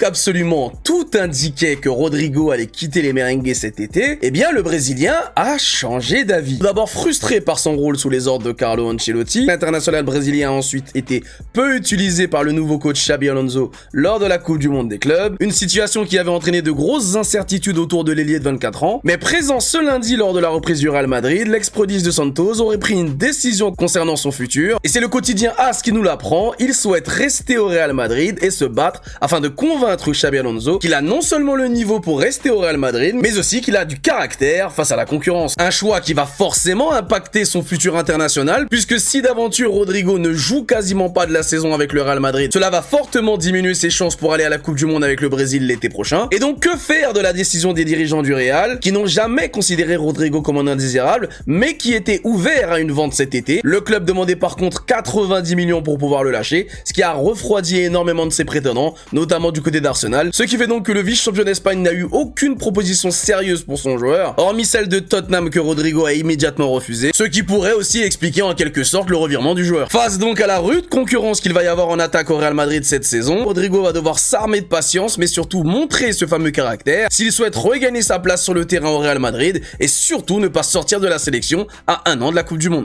qu'absolument tout indiquait que Rodrigo allait quitter les merengues cet été, eh bien le Brésilien a changé d'avis. Tout d'abord frustré par son rôle sous les ordres de Carlo Ancelotti, l'international brésilien a ensuite été peu utilisé par le nouveau coach Xabi Alonso lors de la Coupe du Monde des clubs, une situation qui avait entraîné de grosses incertitudes autour de l'ailier de 24 ans, mais présent ce lundi lors de la reprise du Real Madrid, l'ex-prodige de Santos aurait pris une décision concernant son futur, et c'est le quotidien AS qui nous l'apprend, il souhaite rester au Real Madrid et se battre afin de convaincre Xabi Alonso qu'il a non seulement le niveau pour rester au Real Madrid, mais aussi qu'il a du caractère face à la concurrence. Un choix qui va forcément impacter son futur international, puisque si d'aventure Rodrigo ne joue quasiment pas de la saison avec le Real Madrid, cela va fortement diminuer ses chances pour aller à la Coupe du Monde avec le Brésil l'été prochain. Et donc que faire de la décision des dirigeants du Real, qui n'ont jamais considéré Rodrigo comme un indésirable, mais qui étaient ouverts à une vente cet été. Le club demandait par contre 90 millions pour pouvoir le lâcher, ce qui a refroidi énormément de ses prétendants, notamment du côté d'Arsenal, ce qui fait donc que le vice-champion d'Espagne n'a eu aucune proposition sérieuse pour son joueur, hormis celle de Tottenham que Rodrigo a immédiatement refusé, ce qui pourrait aussi expliquer en quelque sorte le revirement du joueur. Face donc à la rude concurrence qu'il va y avoir en attaque au Real Madrid cette saison, Rodrigo va devoir s'armer de patience, mais surtout montrer ce fameux caractère s'il souhaite regagner sa place sur le terrain au Real Madrid et surtout ne pas sortir de la sélection à un an de la Coupe du Monde.